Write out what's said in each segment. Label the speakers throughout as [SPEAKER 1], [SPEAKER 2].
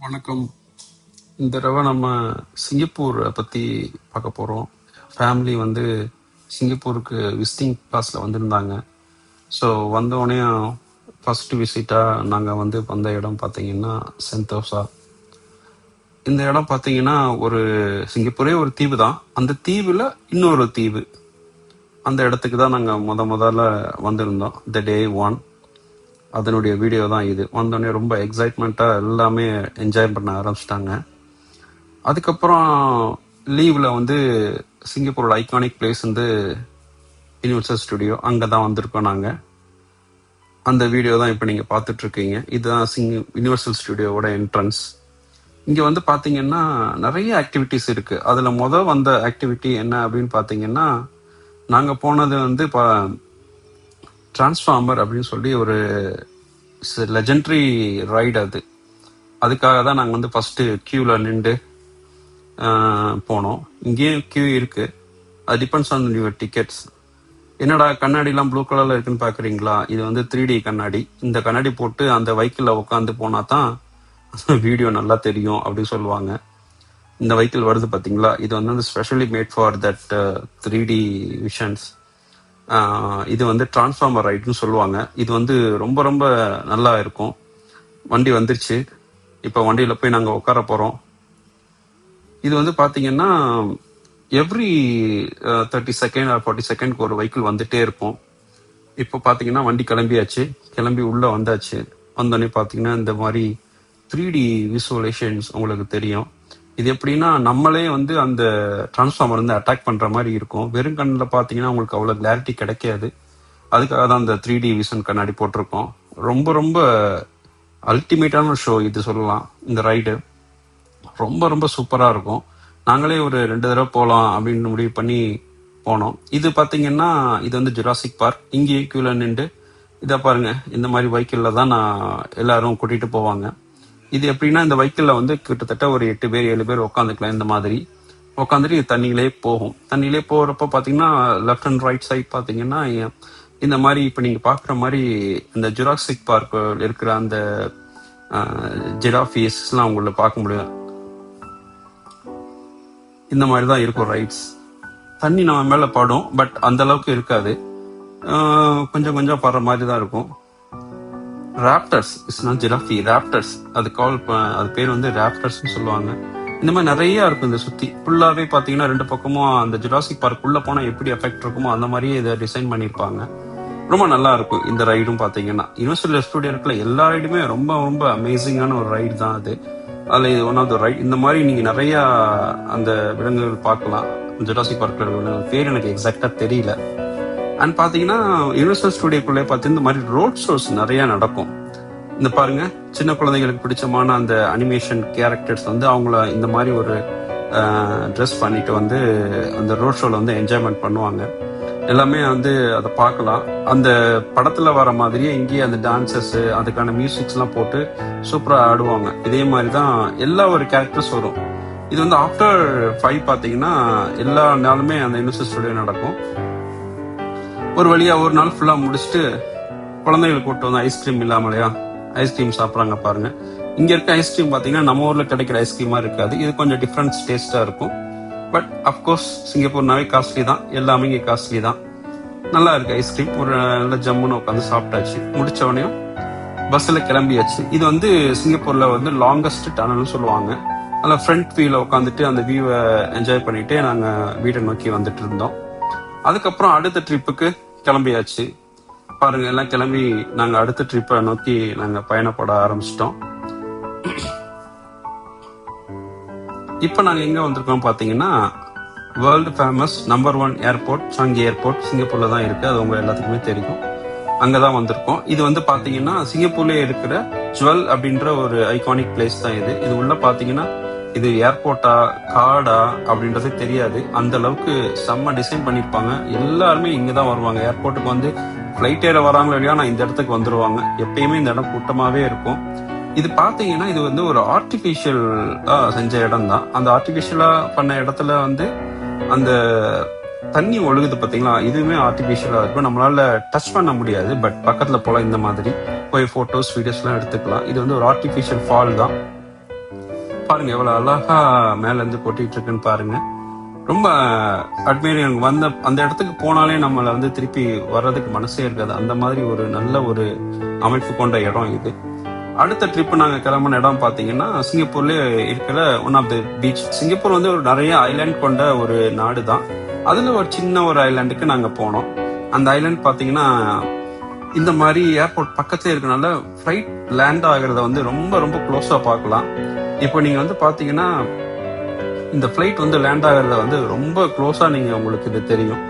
[SPEAKER 1] வணக்கம். இந்த தடவை நம்ம சிங்கப்பூரை பற்றி பார்க்க போகிறோம். ஃபேமிலி வந்து சிங்கப்பூருக்கு விசிட்டிங் கிளாஸில் வந்திருந்தாங்க. ஸோ வந்தோடனே ஃபஸ்ட்டு விசிட்டாக நாங்கள் வந்து வந்த இடம் பார்த்தீங்கன்னா சென்தோசா. இந்த இடம் பார்த்தீங்கன்னா ஒரு சிங்கப்பூரே ஒரு தீவு தான். அந்த தீவில் இன்னொரு தீவு. அந்த இடத்துக்கு தான் நாங்கள் முதல்ல வந்திருந்தோம். த டே 1 அதனுடைய வீடியோ தான் இது. வந்தோடனே ரொம்ப எக்ஸைட்மெண்ட்டாக எல்லாமே என்ஜாய் பண்ண ஆரம்பிச்சிட்டாங்க. அதுக்கப்புறம் லீவில் வந்து சிங்கப்பூரோட ஐகானிக் பிளேஸ் வந்து யூனிவர்சல் ஸ்டுடியோ, அங்கே தான் வந்திருக்கோம் நாங்கள். அந்த வீடியோ தான் இப்போ நீங்கள் பார்த்துட்ருக்கீங்க. இதுதான் யூனிவர்சல் ஸ்டுடியோவோட என்ட்ரன்ஸ். இங்கே வந்து பார்த்தீங்கன்னா நிறைய ஆக்டிவிட்டிஸ் இருக்குது. அதில் வந்த ஆக்டிவிட்டி என்ன அப்படின்னு பார்த்தீங்கன்னா, நாங்கள் போனது வந்து இப்போ டிரான்ஸ்ஃபார்மர் அப்படின்னு சொல்லி ஒரு லெஜெண்டரி ரைடு. அதுக்காக தான் நாங்கள் வந்து ஃபஸ்ட்டு க்யூவில் நின்று போனோம். இங்கேயும் கியூ இருக்கு. அது டிபெண்ட்ஸ் ஆன் யுவர் டிக்கெட்ஸ். என்னடா கண்ணாடிலாம் ப்ளூ கலர்ல இருக்குன்னு பாக்குறீங்களா? இது வந்து 3D கண்ணாடி. இந்த கண்ணாடி போட்டு அந்த வெஹிக்கிள்ல உட்காந்து போனா தான் வீடியோ நல்லா தெரியும் அப்படின்னு சொல்லுவாங்க. இந்த வெஹிக்கிள் வருது பாத்தீங்களா, இது வந்து specially made for that 3D visions. இது வந்து டிரான்ஸ்ஃபார்மர் ரைடுன்னு சொல்லுவாங்க. இது வந்து ரொம்ப ரொம்ப நல்லா இருக்கும். வண்டி வந்துருச்சு. இப்போ வண்டியில போய் நாங்கள் உட்கார போறோம். இது வந்து பாத்தீங்கன்னா எவ்ரி 30 செகண்ட் ஆர் 40 செகண்ட்க்கு ஒரு வெஹிக்கிள் வந்துட்டே இருக்கும். இப்போ பாத்தீங்கன்னா வண்டி கிளம்பி உள்ள வந்தாச்சு. வந்தோடனே பாத்தீங்கன்னா இந்த மாதிரி 3D விசுவலைசேஷன்ஸ் உங்களுக்கு தெரியும். இது எப்படின்னா நம்மளே வந்து அந்த டிரான்ஸ்ஃபார்மர் வந்து அட்டாக் பண்ற மாதிரி இருக்கும். வெறும் கண்ணில் பாத்தீங்கன்னா உங்களுக்கு அவ்வளவு கிளாரிட்டி கிடைக்காது. அதுக்காக தான் அந்த 3D விஷன் கண்ணாடி போட்டிருக்கோம். ரொம்ப ரொம்ப அல்டிமேட்டான ஷோ இது சொல்லலாம். இந்த ரைடு ரொம்ப ரொம்ப சூப்பரா இருக்கும். நாங்களே ஒரு 2 தடவை போகலாம் அப்படின்னு முடிவு பண்ணி போனோம். இது பாத்தீங்கன்னா இது வந்து ஜுராசிக் பார்க். இங்கேயே கியூல நின்று இதை பாருங்க, இந்த மாதிரி வெஹிக்கிள்ல தான் நான் எல்லாரும் கூட்டிட்டு போவாங்க. இது எப்படின்னா இந்த வெஹிக்கிள்ல வந்து கிட்டத்தட்ட ஒரு 8 பேர் 7 பேர் உட்காந்துக்கலாம். இந்த மாதிரி உட்காந்துட்டு இது தண்ணியிலே போகும். தண்ணியிலே போறப்ப பாத்தீங்கன்னா லெஃப்ட் அண்ட் ரைட் சைட் பாத்தீங்கன்னா இந்த மாதிரி இப்ப நீங்க பாக்குற மாதிரி இந்த ஜுராசிக் பார்க் இருக்கிற அந்த ஜிராஃபீஸ் எல்லாம் உங்களை பார்க்க முடியும். இந்த மாதிரி தான் இருக்கும் ரைட்ஸ். தண்ணி நம்ம மேல படும், பட் அந்த அளவுக்கு இருக்காது. கொஞ்சம் கொஞ்சம் படுற மாதிரி தான் இருக்கும். Raptors, it's not giraffe, raptors. அது பேர் வந்து ராப்டர்ஸ்னு சொல்லுவாங்க. இந்த மாதிரி நிறைய இருக்கும். இந்த சுத்தி ஃபுல்லாவே பாத்தீங்கன்னா 2 பக்கமும் அந்த ஜுராசிக் பார்க் உள்ள போனா எப்படி எஃபெக்ட் இருக்குமோ அந்த மாதிரியே இதை டிசைன் பண்ணிருப்பாங்க. ரொம்ப நல்லா இருக்கும் இந்த ரைடும் பாத்தீங்கன்னா. யூனிவர்சல் ஸ்டுடியோ இருக்குல்ல, எல்லா ரைடுமே ரொம்ப ரொம்ப அமேசிங்கான ஒரு ரைடு தான் அது. அதுல இது ஒன் ஆஃப் த ரைட். இந்த மாதிரி நீங்க நிறைய அந்த விலங்குகள் பார்க்கலாம். ஜுராசிக் பார்க்ல பேர் எனக்கு எக்ஸாக்டா தெரியல. அண்ட் பாத்தீங்கன்னா யூனிவர்சல் ஸ்டுடியோக்குள்ளே பார்த்து இந்த மாதிரி ரோட் ஷோஸ் நிறைய நடக்கும். இந்த பாருங்க, சின்ன குழந்தைகளுக்கு பிடிச்சமான அந்த அனிமேஷன் கேரக்டர்ஸ் வந்து அவங்கள இந்த மாதிரி ஒரு ட்ரெஸ் பண்ணிட்டு வந்து அந்த ரோட் ஷோல வந்து என்ஜாய்மெண்ட் பண்ணுவாங்க. எல்லாமே வந்து அதை பார்க்கலாம். அந்த படத்துல வர மாதிரியே இங்கேயே அந்த டான்சஸ், அதுக்கான மியூசிக்ஸ் எல்லாம் போட்டு சூப்பரா ஆடுவாங்க. இதே மாதிரிதான் எல்லா ஒரு கேரக்டர்ஸ் வரும். இது வந்து ஆஃப்டர் 5 பாத்தீங்கன்னா எல்லா நாளுமே அந்த யூனிவர்சல் ஸ்டுடியோ நடக்கும். ஒரு வழியா ஒரு நாள் ஃபுல்லா முடிச்சுட்டு குழந்தைகளை கூப்பிட்டு வந்து ஐஸ்கிரீம் இல்லாமலையா ஐஸ்கிரீம் சாப்பிட்றாங்க பாருங்க. இங்க இருக்க ஐஸ்கிரீம் பாத்தீங்கன்னா நம்ம ஊர்ல கிடைக்கிற ஐஸ்கிரீமா இருக்காது. இது கொஞ்சம் டிஃப்ரெண்ட் டேஸ்டா இருக்கும். பட் அப்கோர்ஸ் சிங்கப்பூர்னாவே காஸ்ட்லி தான். எல்லாமே இங்கே காஸ்ட்லி தான். நல்லா இருக்கு ஐஸ்கிரீம். ஒரு நல்ல ஜம்முன்னு உட்காந்து சாப்பிட்டாச்சு. முடிச்ச உடனே பஸ்ல கிளம்பியாச்சு. இது வந்து சிங்கப்பூர்ல வந்து லாங்கஸ்ட் டனல்னு சொல்லுவாங்க. அதில் ஃப்ரண்ட் வியூல உட்காந்துட்டு அந்த வியூவை என்ஜாய் பண்ணிட்டு நாங்க வீட்டை நோக்கி வந்துட்டு இருந்தோம். அதுக்கப்புறம் அடுத்த ட்ரிப்புக்கு கிளம்பியாச்சு. பாருங்க, எல்லாம் கிளம்பி நாங்க அடுத்த ட்ரிப்பை நோக்கி நாங்க பயணப்பட ஆரம்பிச்சிட்டோம். இப்ப நாங்க எங்க வந்திருக்கோம் பாத்தீங்கன்னா world famous number 1 airport Changi airport சிங்கப்பூர்ல தான் இருக்கு. அது உங்க எல்லாத்துக்குமே தெரியும். அங்கதான் வந்திருக்கோம். இது வந்து பாத்தீங்கன்னா சிங்கப்பூர்லயே இருக்கிற ஜுவல் அப்படின்ற ஒரு ஐகானிக் பிளேஸ் தான் இது. இது உள்ள பாத்தீங்கன்னா இது ஏர்போர்ட்டா காடா அப்படின்றதே தெரியாது. அந்த அளவுக்கு செம்ம டிசைன் பண்ணிருப்பாங்க. எல்லாருமே இங்கதான் வருவாங்க. ஏர்போர்ட்டுக்கு வந்து பிளைட் ஏற வராங்களோ இல்லையா, நான் இந்த இடத்துக்கு வந்துருவாங்க. எப்பயுமே இந்த இடம் கூட்டமாவே இருக்கும். இது பாத்தீங்கன்னா இது வந்து ஒரு ஆர்டிபிஷியல் செஞ்ச இடம் தான். அந்த ஆர்டிபிஷியலா பண்ண இடத்துல வந்து அந்த தண்ணி ஒழுகுது பாத்தீங்களா, இதுவுமே ஆர்டிபிஷியலா இருக்கும். நம்மளால டச் பண்ண முடியாது. பட் பக்கத்துல போல இந்த மாதிரி போய் போட்டோஸ் வீடியோஸ் எல்லாம் எடுத்துக்கலாம். இது வந்து ஒரு ஆர்டிபிஷியல் ஃபால் தான். பாருங்க எவ்வளவு அழகா மேல இருந்து கொட்டிட்டு இருக்குன்னு பாருங்க. ரொம்ப அட்மைரிங். வந்த அந்த இடத்துக்கு போனாலே நம்மள வந்து திருப்பி வர்றதுக்கு மனசே இருக்காது. அந்த மாதிரி ஒரு நல்ல ஒரு அமைப்பு கொண்ட இடம் இது. அடுத்த ட்ரிப் நாங்க கிளம்பின இடம் பாத்தீங்கன்னா சிங்கப்பூர்ல இருக்கிற one of the beach. Singapore வந்து ஒரு நிறைய ஐலாண்ட் கொண்ட ஒரு நாடு தான். அதுல ஒரு சின்ன ஒரு ஐலாண்டுக்கு நாங்க போனோம். அந்த ஐலாண்ட் பாத்தீங்கன்னா இந்த மாதிரி ஏர்போர்ட் பக்கத்துல இருக்கனால ஃபிளைட் லேண்ட் ஆகுறத வந்து ரொம்ப ரொம்ப க்ளோஸா பார்க்கலாம். இப்போ நீங்க வந்து பாத்தீங்கன்னா இந்த ஃபிளைட் வந்து லேண்ட் ஆகுறத வந்து ரொம்ப க்ளோஸா நீங்க உங்களுக்கு இது தெரியும்.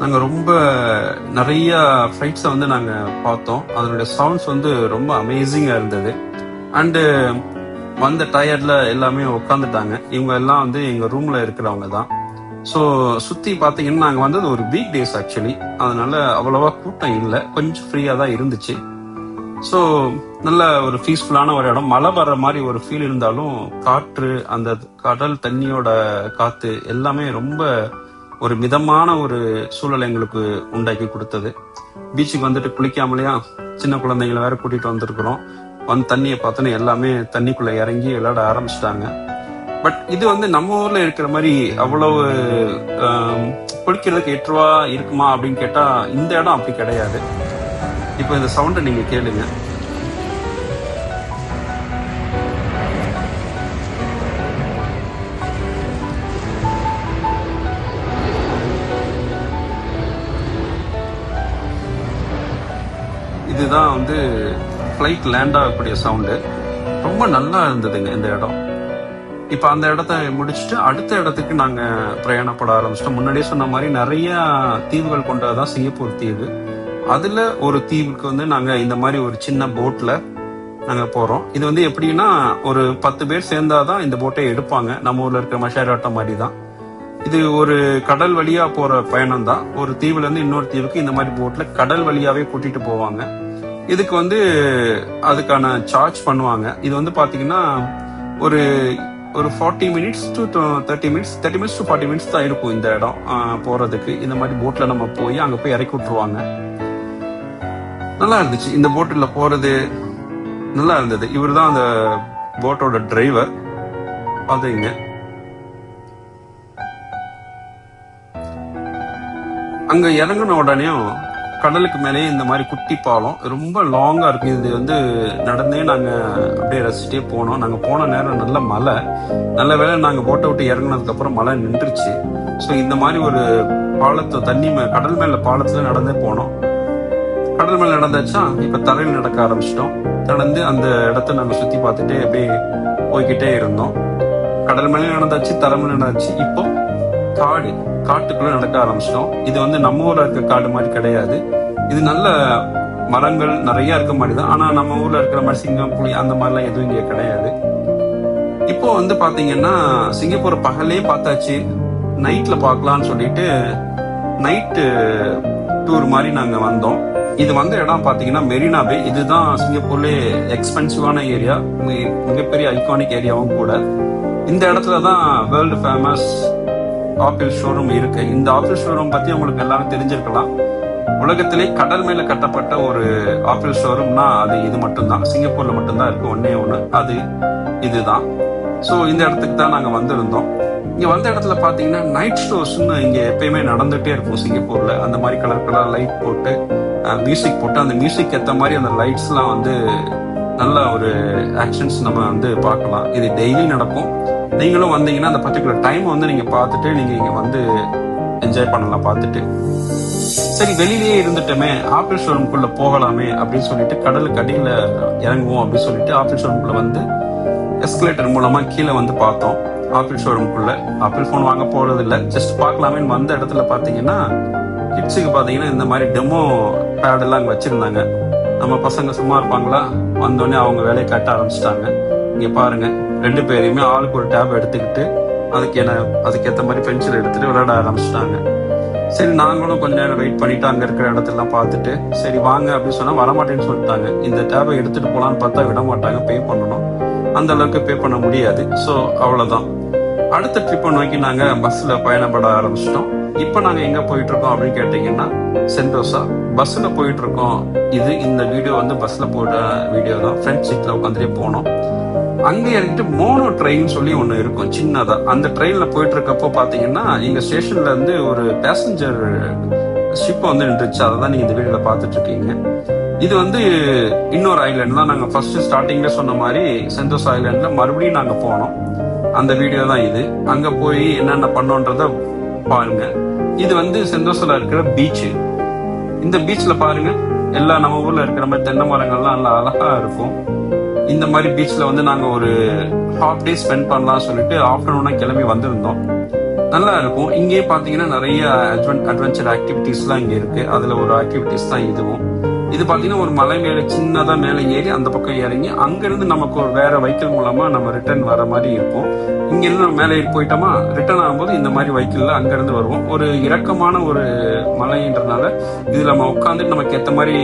[SPEAKER 1] நாங்க ரொம்ப நிறைய ஃபிளைட்ஸை வந்து நாங்க பார்த்தோம். அதனுடைய சவுண்ட்ஸ் வந்து ரொம்ப அமேசிங்கா இருந்தது. அண்டு வந்த டயர்ட்ல எல்லாமே உட்காந்துட்டாங்க. இவங்க எல்லாம் வந்து எங்க ரூம்ல இருக்கிறவங்க தான். ஸோ சுத்தி பாத்தீங்கன்னா நாங்க வந்தது ஒரு வீக் டேஸ் ஆக்சுவலி. அதனால அவ்வளவா கூட்டம் இல்லை, கொஞ்சம் ஃப்ரீயா தான் இருந்துச்சு. ஸோ நல்ல ஒரு பீஸ்ஃபுல்லான ஒரு இடம். மழை வர்ற மாதிரி ஒரு ஃபீல் இருந்தாலும் காற்று, அந்த கடல் தண்ணியோட காத்து எல்லாமே ரொம்ப ஒரு மிதமான ஒரு சூழலை எங்களுக்கு உண்டாக்கி கொடுத்தது. பீச்சுக்கு வந்துட்டு குளிக்காமலையா சின்ன குழந்தைங்களை வேற கூட்டிட்டு வந்திருக்கிறோம். வந்து தண்ணியை பார்த்தோன்னே எல்லாமே தண்ணிக்குள்ள இறங்கி விளையாட ஆரம்பிச்சிட்டாங்க. பட் இது வந்து நம்ம ஊர்ல இருக்கிற மாதிரி அவ்வளவு குளிக்கிறதுக்கு ஏற்றவா இருக்குமா அப்படின்னு கேட்டா இந்த இடம் அப்படி கிடையாது. இப்போ இந்த சவுண்டை நீங்க கேளுங்க. இதுதான் வந்து ஃபிளைட் லேண்ட் ஆகக்கூடிய சவுண்டு. ரொம்ப நல்லா இருந்ததுங்க இந்த இடம். இப்ப அந்த இடத்த முடிச்சுட்டு அடுத்த இடத்துக்கு நாங்க பிரயாணப்பட ஆரம்பிச்சிட்டோம். முன்னாடியே சொன்ன மாதிரி நிறைய தீவுகள் கொண்டதுதான் சிங்கப்பூர் தீவு. அதுல ஒரு தீவுக்கு வந்து நாங்க இந்த மாதிரி ஒரு சின்ன போட்ல நாங்க போறோம். இது வந்து எப்படின்னா ஒரு 10 பேர் சேர்ந்தாதான் இந்த போட்டை எடுப்பாங்க. நம்ம ஊர்ல இருக்க மஷாராட்டம் மாதிரி தான். இது ஒரு கடல் வழியா போற பயணம் தான். ஒரு தீவுல இருந்து இன்னொரு தீவுக்கு இந்த மாதிரி போட்ல கடல் வழியாவே கூட்டிட்டு போவாங்க. இதுக்கு வந்து அதுக்கான சார்ஜ் பண்ணுவாங்க. இது வந்து பாத்தீங்கன்னா ஒரு ஒரு 40 minutes to 30 minutes 30 minutes to 40 minutes தான் இருக்கும் இந்த இடம் போறதுக்கு. இந்த மாதிரி போட்ல நம்ம போய் அங்க போய் இறக்கி விட்டுருவாங்க. நல்லா இருந்துச்சு இந்த போட்ல போறது, நல்லா இருந்தது. இவர் தான் அந்த போட்டோட டிரைவர். பாத்தீங்க அங்க இறங்கின உடனே கடலுக்கு மேலேயே இந்த மாதிரி குட்டி பாலம் ரொம்ப லாங்கா இருக்கு. இது வந்து நடந்தே நாங்க அப்படியே ரசிச்சுட்டே போனோம். நாங்க போன நேரம் நல்ல மழை. நல்ல வேளை நாங்க போட்டை விட்டு இறங்கினதுக்கு அப்புறம் மழை நின்றுச்சு. ஸோ இந்த மாதிரி ஒரு பாலத்தை கடல் மேல பாலத்துல நடந்தே போனோம். கடல் மேல நடந்தாச்சா இப்ப தரையில் நடக்க ஆரம்பிச்சிட்டோம். நடந்து அந்த இடத்த நாங்க சுத்தி பார்த்துட்டு அப்படியே போய்கிட்டே இருந்தோம். கடல் மேலே நடந்தாச்சு, தரை மேல நடந்தாச்சு. இப்போ காட்டுக்குள்ள நடக்க ஆரம்பிச்சிட்டோம். இது வந்து நம்ம ஊர்ல இருக்க காடு மாதிரி கிடையாது. இது நல்ல மரங்கள் நிறைய இருக்க மாதிரி தான். ஆனா நம்ம ஊர்ல இருக்கிற மாதிரி சிங்கம், புலி அந்த மாதிரிலாம் எதுவும் இங்க கிடையாது. இப்போ வந்து பாத்தீங்கன்னா சிங்கப்பூர் பகலே பார்த்தாச்சு, நைட்ல பார்க்கலாம்னு சொல்லிட்டு நைட்டு டூர் மாதிரி நாங்க வந்தோம். இது வந்த இடம் பாத்தீங்கன்னா மெரினா பே. இதுதான் சிங்கப்பூர்ல எக்ஸ்பென்சிவான ஏரியா, மிகப்பெரிய ஐகானிக் ஏரியாவும் கூட. இந்த இடத்துலதான் வேர்ல்டு ஃபேமஸ் ஆப்பிள் ஷோரூம் இருக்கு. இந்த ஆப்பிள் ஷோரூம் பத்தி உங்களுக்கு எல்லாரும் தெரிஞ்சிருக்கலாம். உலகத்திலே கடல் மேல கட்டப்பட்ட ஒரு ஆப்பிள் ஷோரூம்னா அது இது மட்டும்தான். சிங்கப்பூர்ல மட்டும்தான் இருக்கு, ஒன்னே ஒண்ணு. அது இதுதான். சோ இந்த இடத்துக்கு தான் நாங்க வந்திருந்தோம். இங்க வந்த இடத்துல பாத்தீங்கன்னா நைட் ஷோஸ்ன்னு இங்க எப்பயுமே நடந்துட்டே இருக்கும் சிங்கப்பூர்ல. அந்த மாதிரி கலர் லைட் போட்டு மியூசிக் போட்டு அந்த மியூசிக் ஏத்த மாதிரி அந்த லைட்ஸ் எல்லாம் வந்து நல்ல ஒரு ஆக்ஷன்ஸ் நம்ம வந்து பார்க்கலாம். இது டெய்லி நடக்கும். நீங்களும் வந்தீங்கன்னா அந்த பர்டிகுலர் டைம் வந்து நீங்க பார்த்துட்டு நீங்க இங்க வந்து என்ஜாய் பண்ணலாம் பார்த்துட்டு. சரி, வெளியிலேயே இருந்துட்டோமே, ஆப்பிள் ஷோரூம்குள்ள போகலாமே அப்படின்னு சொல்லிட்டு கடலுக்கு அடியில இறங்குவோம் அப்படின்னு சொல்லிட்டு ஆப்பிள் ஷோரூம்குள்ள வந்து எஸ்கலேட்டர் மூலமா கீழே வந்து பார்த்தோம். ஆப்பிள் ஷோரூம்குள்ள ஆப்பிள் போன் வாங்க போறது இல்ல, ஜஸ்ட் பார்க்கலாமேன்னு வந்த இடத்துல பாத்தீங்கன்னா கிட்ஸுக்கு பாத்தீங்கன்னா இந்த மாதிரி டெமோ பேட் எல்லாம் அங்க வச்சிருந்தாங்க. நம்ம பசங்க சும்மா இருப்பாங்களா, வந்தோடனே அவங்க வேலையை கட்ட ஆரம்பிச்சிட்டாங்க. இங்க பாருங்க, 2 பேரையுமே ஆளுக்கு ஒரு டேப் எடுத்துக்கிட்டு அதுக்கேற்ற மாதிரி பென்சில் எடுத்துட்டு விளையாட ஆரம்பிச்சிட்டாங்க. சரி, நாங்களும் கொஞ்ச நேரம் வெயிட் பண்ணிட்டு அங்க இருக்கிற இடத்தெல்லாம் பார்த்துட்டு சரி வாங்க அப்படின்னு சொன்னா வரமாட்டேன்னு சொல்லிட்டாங்க. இந்த டேபை எடுத்துட்டு போலான்னு பார்த்தா விட மாட்டாங்க, பே பண்ணணும். அந்த அளவுக்கு பே பண்ண முடியாது. ஸோ அவ்வளவுதான். அடுத்த ட்ரிப்பை நோக்கி நாங்க பஸ்ல பயணப்பட ஆரம்பிச்சிட்டோம். இப்ப நாங்க எங்க போயிட்டு இருக்கோம் அப்படின்னு கேட்டீங்கன்னா சென்டோசா பஸ்ல போயிட்டு இருக்கோம். இந்த வீடியோ வந்து பஸ்ல போட்ட வீடியோ தான். ஃப்ரண்ட் சீட்ல உட்காந்துட்டே போனோம். அங்க இறங்கிட்டு மோனோ ட்ரெயின் சொல்லி ஒண்ணு இருக்கும் சின்னதா. அந்த ட்ரெயின்ல போயிட்டு இருக்கப்போ பாத்தீங்கன்னா எங்க ஸ்டேஷன்ல இருந்து ஒரு பேசஞ்சர் ஷிப் வந்து நின்றுச்சு. அதை தான் நீங்க இந்த வீடியோல பாத்துட்டு இருக்கீங்க. இது வந்து இன்னொரு ஐலாண்ட் தான். நாங்க ஃபர்ஸ்ட் ஸ்டார்டிங்ல சொன்ன மாதிரி செந்தோஸ் ஐலாண்ட்ல மறுபடியும் நாங்க போனோம். அந்த வீடியோ தான் இது. அங்க போய் என்னென்ன பண்ணோன்றத பாருங்க. இது வந்து செந்தோஸ்ல இருக்கிற பீச். இந்த பீச்ல பாருங்க எல்லா நம்ம ஊர்ல இருக்கிற மாதிரி தென்னை மரங்கள்லாம் நல்லா அழகா இருக்கும். இந்த மாதிரி பீச்ல வந்து நாங்க ஒரு ஹாஃப் டே ஸ்பெண்ட் பண்ணலாம் சொல்லிட்டு ஆஃப்டர்நூனா கிளம்பி வந்திருந்தோம். நல்லா இருக்கும். இங்கேயே பாத்தீங்கன்னா நிறைய அட்வென்ச்சர் ஆக்டிவிட்டிஸ் எல்லாம் இங்க இருக்கு. அதுல ஒரு ஆக்டிவிட்டிஸ் தான் இதுவும். இது பாத்தீங்கன்னா ஒரு மலை மேல சின்னதா மேல ஏறி அந்த பக்கம் இறங்கி அங்கிருந்து நமக்கு ஒரு வேற வெஹிக்கிள் மூலமா நம்ம ரிட்டர்ன் வர மாதிரி இருக்கும். இங்க இருந்து நம்ம மேலே ஏறி போயிட்டோமா ரிட்டர்ன் ஆகும்போது இந்த மாதிரி வெஹிக்கிள்ல அங்க இருந்து வருவோம். ஒரு இறக்கமான ஒரு மலைன்றதுனால இதுல நம்ம உட்காந்துட்டு நமக்கு ஏத்த மாதிரி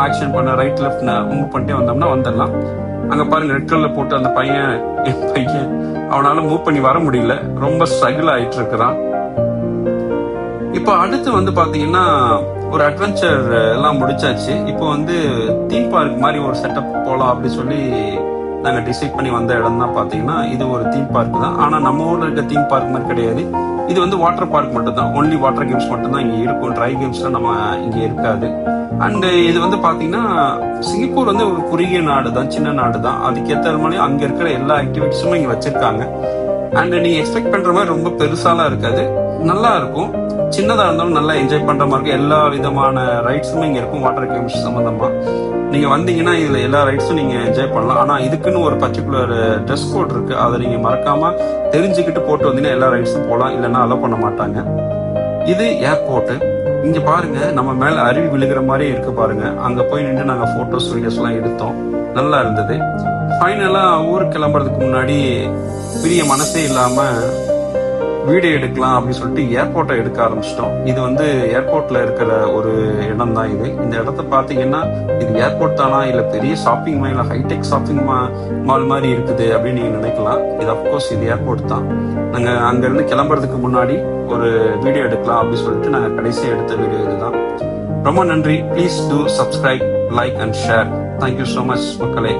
[SPEAKER 1] ஆக்ஷன் பண்ண ரைட் லெஃப்ட் மூவ் பண்ணிட்டே வந்தோம்னா வந்துடலாம். அங்க பாருங்க ரெட் கலர்ல போட்டு அந்த பையன் அவனால மூவ் பண்ணி வர முடியல. ரொம்ப ஸ்ட்ரகிள் ஆயிட்டு இருக்கிறான். இப்போ அடுத்து வந்து பாத்தீங்கன்னா ஒரு அட்வென்ச்சர் எல்லாம் முடிச்சாச்சு. இப்போ வந்து தீம் பார்க் மாதிரி ஒரு செட்டப் போலாம் அப்படி சொல்லி நாங்க டிசைட் பண்ணி வந்த இடம் தான் பாத்தீங்கன்னா இது ஒரு தீம் பார்க் தான். ஆனா நம்ம ஊர்ல இருக்க தீம் பார்க் மாதிரி கிடையாது. இது வந்து வாட்டர் பார்க் மட்டும் தான். ஒன்லி வாட்டர் கேம்ஸ் மட்டும் தான் இங்க இருக்கும். ட்ரை கேம்ஸ்லாம் நம்ம இங்க இருக்காது. அண்ட் இது வந்து பாத்தீங்கன்னா சிங்கப்பூர் வந்து ஒரு குறுகிய நாடு தான், சின்ன நாடு தான். அதுக்கேற்ற மாதிரி அங்க இருக்கிற எல்லா ஆக்டிவிட்டிஸுமே இங்க வச்சிருக்காங்க. அண்ட் நீங்க எக்ஸ்பெக்ட் பண்ற மாதிரி ரொம்ப பெருசாலாம் இருக்காது. நல்லா இருக்கும். சின்னதா இருந்தாலும் நல்லா என்ஜாய் பண்ற மாதிரி இருக்கும். எல்லா விதமான ரைட்ஸுமே இங்க இருக்கும். வாட்டர் கேம்ஸ் சம்பந்தமா நீங்க வந்தீங்கன்னா இதுல எல்லா ரைட்ஸும் நீங்க என்ஜாய் பண்ணலாம். ஆனா இதுக்குன்னு ஒரு பர்டிகுலர் ட்ரெஸ் கோட் இருக்கு. அதை நீங்க மறக்காம தெரிஞ்சுக்கிட்டு போட்டு வந்தீங்கன்னா எல்லா ரைட்ஸும் போலாம். இல்லைன்னா அலோவ் பண்ண மாட்டாங்க. இது ஏர்போர்ட். இங்க பாருங்க நம்ம மேல அருவி விழுகிற மாதிரி இருக்கு பாருங்க. அங்க போய் நின்று நாங்க போட்டோஸ் வீடியோஸ் எல்லாம் எடுத்தோம். நல்லா இருந்தது. ஃபைனலா ஊருக்கு கிளம்புறதுக்கு முன்னாடி பெரிய மனசே இல்லாம வீடியோ எடுக்கலாம் அப்படின்னு சொல்லிட்டு ஏர்போர்ட்டை எடுக்க ஆரம்பிச்சிட்டோம். இது வந்து ஏர்போர்ட்ல இருக்கிற ஒரு இடம் தான் இது. இந்த இடத்த பாத்தீங்கன்னா இது ஏர்போர்ட் தானா இல்ல பெரிய ஷாப்பிங் மால் இல்ல ஹைடெக் ஷாப்பிங் மால் மாதிரி இருக்குது அப்படின்னு நீங்க நினைக்கலாம். இது அப்கோர்ஸ் இது ஏர்போர்ட் தான். நாங்க அங்க இருந்து கிளம்புறதுக்கு முன்னாடி ஒரு வீடியோ எடுக்கலாம் அப்படின்னு சொல்லிட்டு நாங்க கடைசியா எடுத்த வீடியோ இதுதான். ரொம்ப நன்றி. Please do subscribe, like and share. Thank you so much மக்களே.